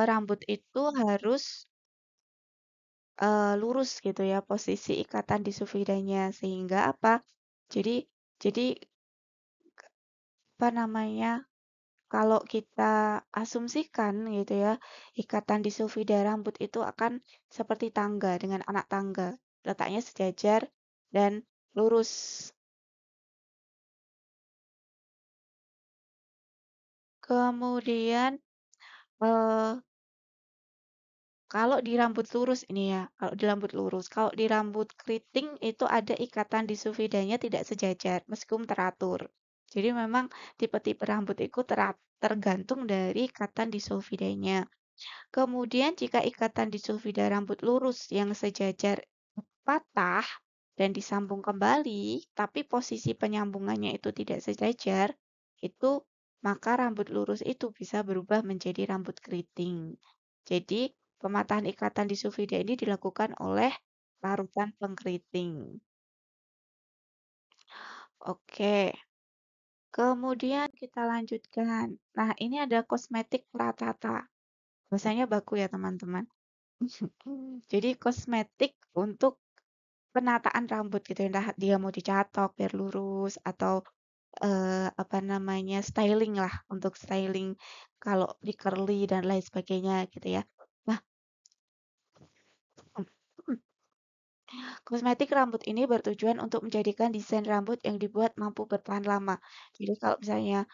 rambut itu harus lurus gitu ya posisi ikatan di sulfidanya sehingga apa? Jadi jadi apa namanya? Kalau kita asumsikan gitu ya, ikatan di sulfida rambut itu akan seperti tangga dengan anak tangga, letaknya sejajar dan lurus. Kemudian eh, kalau di rambut lurus ini ya, kalau di rambut lurus, kalau di rambut keriting itu ada ikatan di sulfidanya tidak sejajar meskipun teratur. Jadi memang tipe-tipe rambut itu tergantung dari ikatan di sulfidanya. Kemudian jika ikatan di sulfida rambut lurus yang sejajar patah dan disambung kembali, tapi posisi penyambungannya itu tidak sejajar, itu maka rambut lurus itu bisa berubah menjadi rambut keriting. Jadi, pematahan ikatan di sulfida ini dilakukan oleh larutan pengkeriting. Oke, kemudian kita lanjutkan. Nah, ini ada kosmetik pratata. Bahasanya baku ya, teman-teman. Jadi kosmetik untuk penataan rambut gitu, entah dia mau dicatok biar lurus atau apa namanya, styling lah, untuk styling kalau di curly dan lain sebagainya gitu ya. Nah, kosmetik rambut ini bertujuan untuk menjadikan desain rambut yang dibuat mampu bertahan lama. Jadi kalau misalnya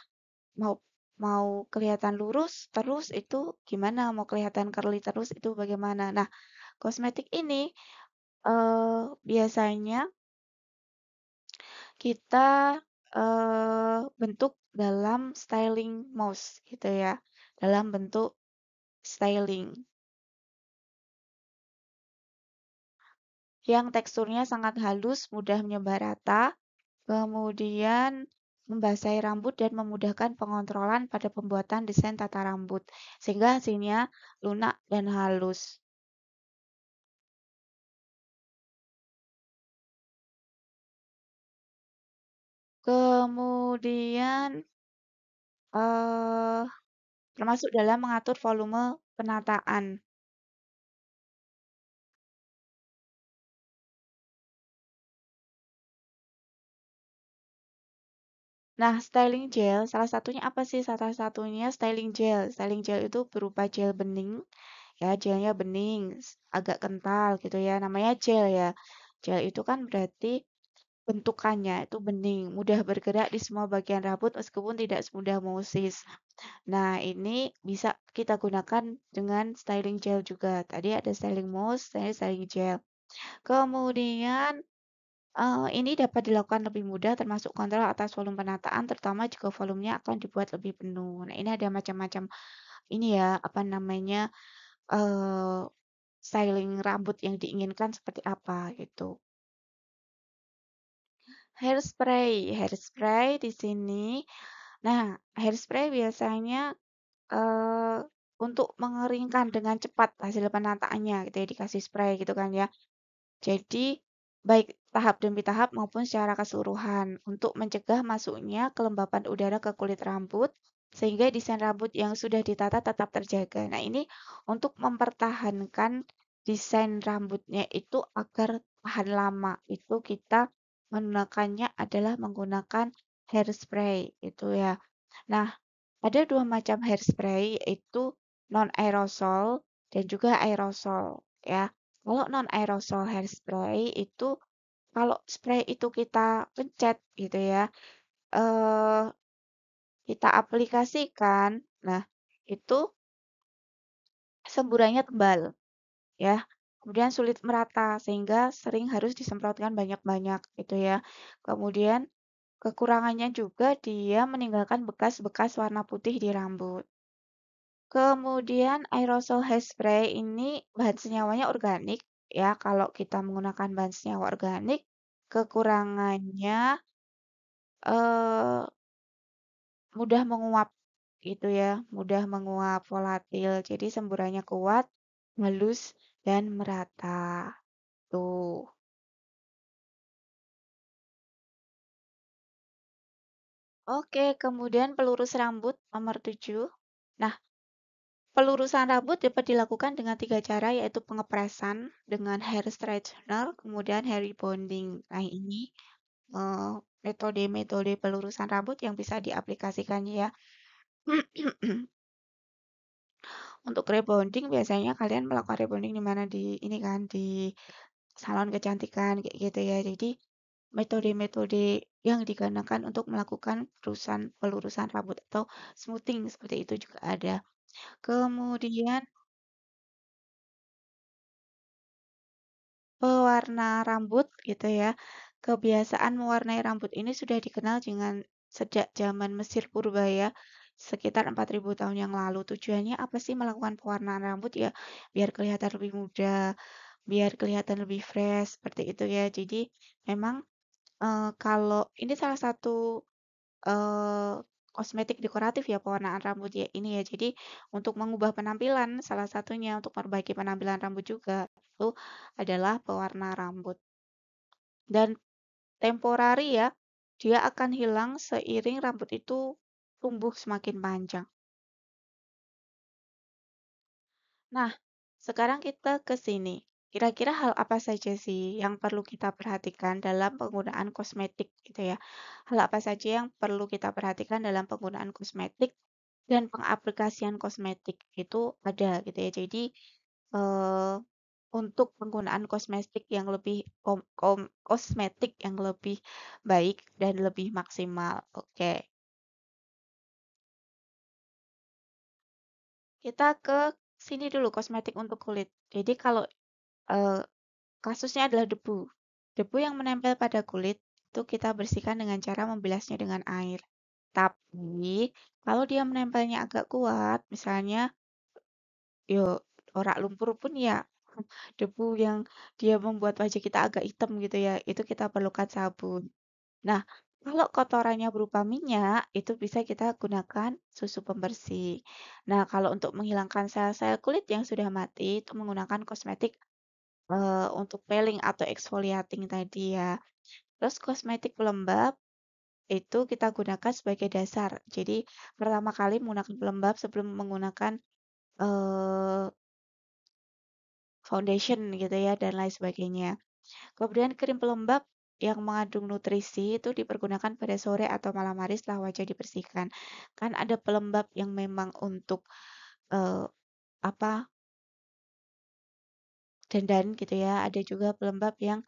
mau mau kelihatan lurus terus itu gimana? Mau kelihatan curly terus itu bagaimana? Nah, kosmetik ini biasanya kita bentuk dalam styling mouse gitu ya, dalam bentuk styling yang teksturnya sangat halus, mudah menyebar rata, kemudian membasahi rambut dan memudahkan pengontrolan pada pembuatan desain tata rambut, sehingga hasilnya lunak dan halus. Kemudian eh, termasuk dalam mengatur volume penataan. Nah, styling gel, salah satunya apa sih? Salah satunya styling gel. Styling gel itu berupa gel bening, ya gelnya bening, agak kental gitu ya. Namanya gel ya. Gel itu kan berarti bentukannya itu bening, mudah bergerak di semua bagian rambut meskipun tidak semudah mousse. Nah, ini bisa kita gunakan dengan styling gel juga. Tadi ada styling mousse, tadi styling gel. Kemudian ini dapat dilakukan lebih mudah termasuk kontrol atas volume penataan terutama jika volumenya akan dibuat lebih penuh. Nah, ini ada macam-macam ini ya, apa namanya, eee, styling rambut yang diinginkan seperti apa gitu. Hairspray, hairspray di sini. Nah, hairspray biasanya eh, untuk mengeringkan dengan cepat hasil penataannya gitu ya, dikasih spray gitu kan ya. Jadi baik tahap demi tahap maupun secara keseluruhan untuk mencegah masuknya kelembapan udara ke kulit rambut sehingga desain rambut yang sudah ditata tetap terjaga. Nah, ini untuk mempertahankan desain rambutnya itu agar tahan lama. Itu kita menggunakannya adalah menggunakan hairspray itu ya. Nah, ada dua macam hairspray yaitu non aerosol dan juga aerosol ya. Kalau non aerosol hairspray itu kalau spray itu kita pencet gitu ya, eh kita aplikasikan. Nah, itu semburannya tebal ya. Kemudian sulit merata sehingga sering harus disemprotkan banyak-banyak gitu ya. Kemudian kekurangannya juga dia meninggalkan bekas-bekas warna putih di rambut. Kemudian aerosol hairspray ini bahan senyawanya organik ya. Kalau kita menggunakan bahan senyawa organik, kekurangannya eh, mudah menguap gitu ya, mudah menguap volatil. Jadi semburannya kuat, halus dan merata. Tuh. Oke, kemudian pelurus rambut nomor 7. Nah, pelurusan rambut dapat dilakukan dengan tiga cara, yaitu pengepresan dengan hair straightener, kemudian hair rebonding. Nah, ini eh, metode-metode pelurusan rambut yang bisa diaplikasikan ya. Untuk rebonding biasanya kalian melakukan rebonding di mana di ini kan di salon kecantikan kayak gitu ya. Jadi metode-metode yang digunakan untuk melakukan pelurusan rambut atau smoothing seperti itu juga ada. Kemudian pewarna rambut gitu ya. Kebiasaan mewarnai rambut ini sudah dikenal dengan sejak zaman Mesir purba ya, sekitar 4.000 tahun yang lalu. Tujuannya apa sih melakukan pewarnaan rambut ya? Biar kelihatan lebih muda, biar kelihatan lebih fresh, seperti itu ya. Jadi memang kalau ini salah satu eh, kosmetik dekoratif ya pewarnaan rambut ya ini ya. Jadi untuk mengubah penampilan salah satunya untuk memperbaiki penampilan rambut juga itu adalah pewarna rambut. Dan temporari ya, dia akan hilang seiring rambut itu tumbuh semakin panjang. Nah, sekarang kita ke sini. Kira-kira hal apa saja sih yang perlu kita perhatikan dalam penggunaan kosmetik gitu ya. Hal apa saja yang perlu kita perhatikan dalam penggunaan kosmetik dan pengaplikasian kosmetik itu ada gitu ya. Jadi eh, untuk penggunaan kosmetik yang lebih baik dan lebih maksimal. Oke, kita ke sini dulu kosmetik untuk kulit. Jadi kalau eh, kasusnya adalah debu. Debu yang menempel pada kulit itu kita bersihkan dengan cara membilasnya dengan air. Tapi kalau dia menempelnya agak kuat, misalnya yo ora lumpur pun ya debu yang dia membuat wajah kita agak hitam gitu ya, itu kita perlukan sabun. Nah, kalau kotorannya berupa minyak, itu bisa kita gunakan susu pembersih. Nah, kalau untuk menghilangkan sel-sel kulit yang sudah mati, itu menggunakan kosmetik untuk peeling atau exfoliating tadi ya. Terus kosmetik pelembab itu kita gunakan sebagai dasar. Jadi pertama kali menggunakan pelembab sebelum menggunakan eh, foundation gitu ya dan lain sebagainya. Kemudian krim pelembab yang mengandung nutrisi itu dipergunakan pada sore atau malam hari setelah wajah dibersihkan. Kan ada pelembab yang memang untuk eh, apa dandan gitu ya. Ada juga pelembab yang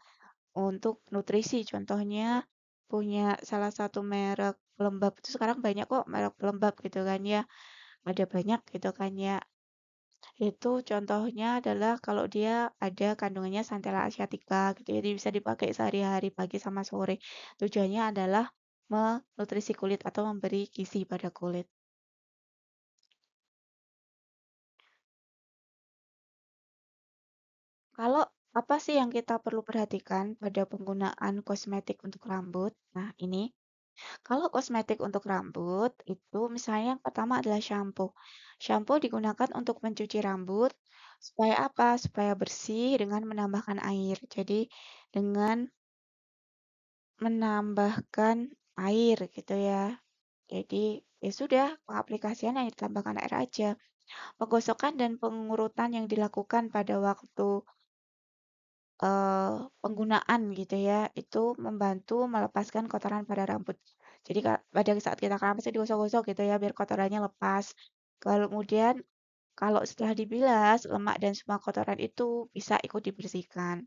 untuk nutrisi. Contohnya punya salah satu merek pelembab itu sekarang banyak kok merek pelembab gitu kan ya. Ada banyak gitu kan ya. Itu contohnya adalah kalau dia ada kandungannya Centella asiatica gitu ya, jadi bisa dipakai sehari-hari pagi sama sore. Tujuannya adalah menutrisi kulit atau memberi gizi pada kulit. Kalau apa sih yang kita perlu perhatikan pada penggunaan kosmetik untuk rambut? Nah, ini kalau kosmetik untuk rambut itu misalnya yang pertama adalah shampoo. Shampoo digunakan untuk mencuci rambut supaya apa? Supaya bersih dengan menambahkan air. Jadi dengan menambahkan air gitu ya. Jadi ya sudah, pengaplikasian hanya ditambahkan air aja. Penggosokan dan pengurutan yang dilakukan pada waktu penggunaan gitu ya, itu membantu melepaskan kotoran pada rambut. Jadi pada saat kita keramas digosok-gosok gitu ya, biar kotorannya lepas. Kemudian kalau setelah dibilas, lemak dan semua kotoran itu bisa ikut dibersihkan.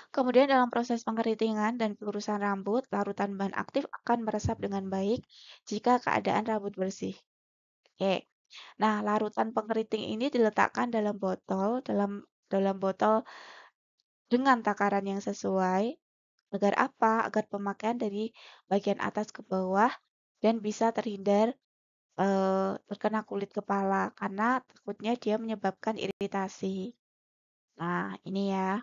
Kemudian dalam proses pengkeritingan dan pelurusan rambut, larutan bahan aktif akan meresap dengan baik jika keadaan rambut bersih. Oke. Nah, larutan pengkeriting ini diletakkan dalam botol dengan takaran yang sesuai. Agar apa? Agar pemakaian dari bagian atas ke bawah dan bisa terhindar terkena kulit kepala karena takutnya dia menyebabkan iritasi. Nah, ini ya.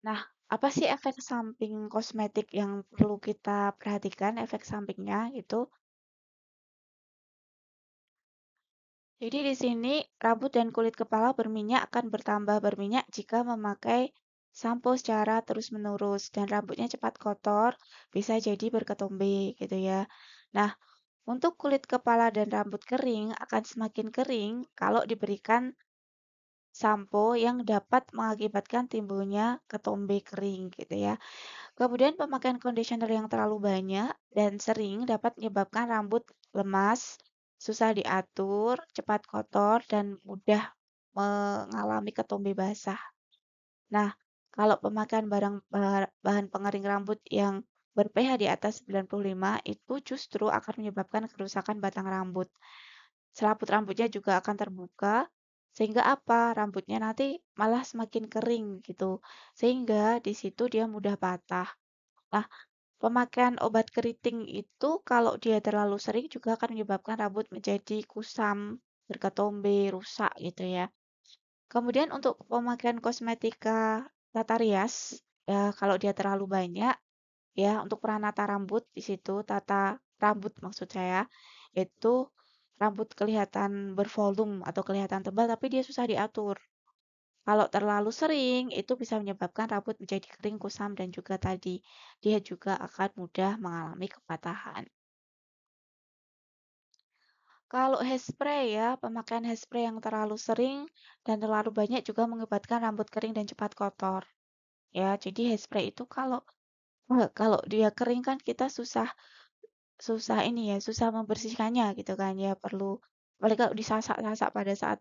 Nah, apa sih efek samping kosmetik yang perlu kita perhatikan, efek sampingnya itu? Jadi di sini rambut dan kulit kepala berminyak akan bertambah berminyak jika memakai sampo secara terus-menerus dan rambutnya cepat kotor, bisa jadi berketombe gitu ya. Nah, untuk kulit kepala dan rambut kering akan semakin kering kalau diberikan sampo yang dapat mengakibatkan timbulnya ketombe kering gitu ya. Kemudian pemakaian conditioner yang terlalu banyak dan sering dapat menyebabkan rambut lemas, susah diatur, cepat kotor, dan mudah mengalami ketombe basah. Nah, kalau pemakaian bahan pengering rambut yang ber-pH di atas 95 itu justru akan menyebabkan kerusakan batang rambut. Selaput rambutnya juga akan terbuka, sehingga apa? Rambutnya nanti malah semakin kering gitu. Sehingga di situ dia mudah patah. Nah, pemakaian obat keriting itu kalau dia terlalu sering juga akan menyebabkan rambut menjadi kusam, berketombe, rusak gitu ya. Kemudian untuk pemakaian kosmetika tata rias, ya kalau dia terlalu banyak, ya untuk peranata rambut di situ, tata rambut maksud saya, itu rambut kelihatan bervolume atau kelihatan tebal tapi dia susah diatur. Kalau terlalu sering, itu bisa menyebabkan rambut menjadi kering, kusam, dan juga tadi dia juga akan mudah mengalami kepatahan. Kalau hairspray ya, pemakaian hairspray yang terlalu sering dan terlalu banyak juga mengakibatkan rambut kering dan cepat kotor. ya. Jadi hairspray itu kalau dia kering kan kita susah susah ini ya, susah membersihkannya gitu kan ya. Apalagi kalau disasak-sasak pada saat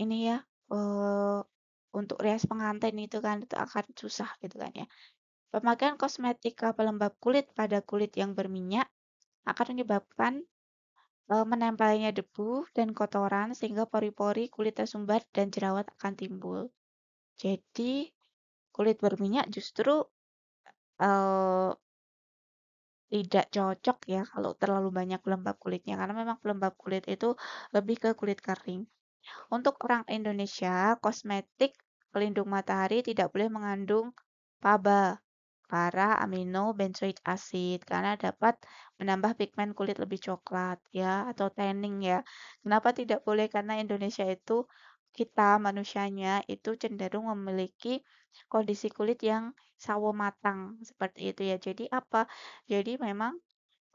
ini ya, eh, untuk rias pengantin itu kan itu akan susah gitu kan ya. Pemakaian kosmetika pelembab kulit pada kulit yang berminyak akan menyebabkan menempelnya debu dan kotoran sehingga pori-pori kulit tersumbat dan jerawat akan timbul. Jadi kulit berminyak justru eh, tidak cocok ya kalau terlalu banyak pelembab kulitnya karena memang pelembab kulit itu lebih ke kulit kering. Untuk orang Indonesia, kosmetik pelindung matahari tidak boleh mengandung PABA, para amino benzoic acid, karena dapat menambah pigmen kulit lebih coklat ya atau tanning ya. Kenapa tidak boleh? Karena Indonesia itu kita manusianya itu cenderung memiliki kondisi kulit yang sawo matang seperti itu ya. Jadi apa? Jadi memang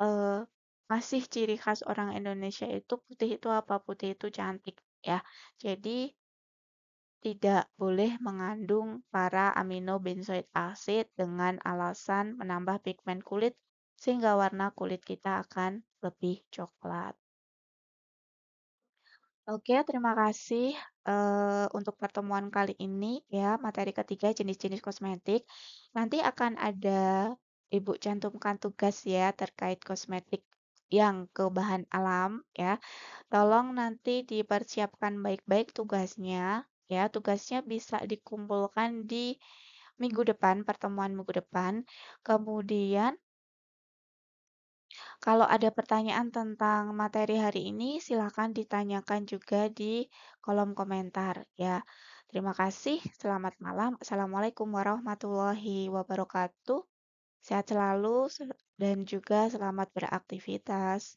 eh, masih ciri khas orang Indonesia itu putih itu apa? Putih itu cantik ya. Jadi tidak boleh mengandung para amino benzoic acid dengan alasan menambah pigmen kulit sehingga warna kulit kita akan lebih coklat. Oke, terima kasih untuk pertemuan kali ini ya, materi ketiga jenis-jenis kosmetik. Nanti akan ada Ibu cantumkan tugas ya terkait kosmetik yang ke bahan alam ya. Tolong nanti dipersiapkan baik-baik tugasnya ya. Tugasnya bisa dikumpulkan di minggu depan, pertemuan minggu depan. Kemudian kalau ada pertanyaan tentang materi hari ini, silakan ditanyakan juga di kolom komentar ya. Terima kasih, selamat malam. Assalamualaikum warahmatullahi wabarakatuh. Sehat selalu dan juga selamat beraktivitas.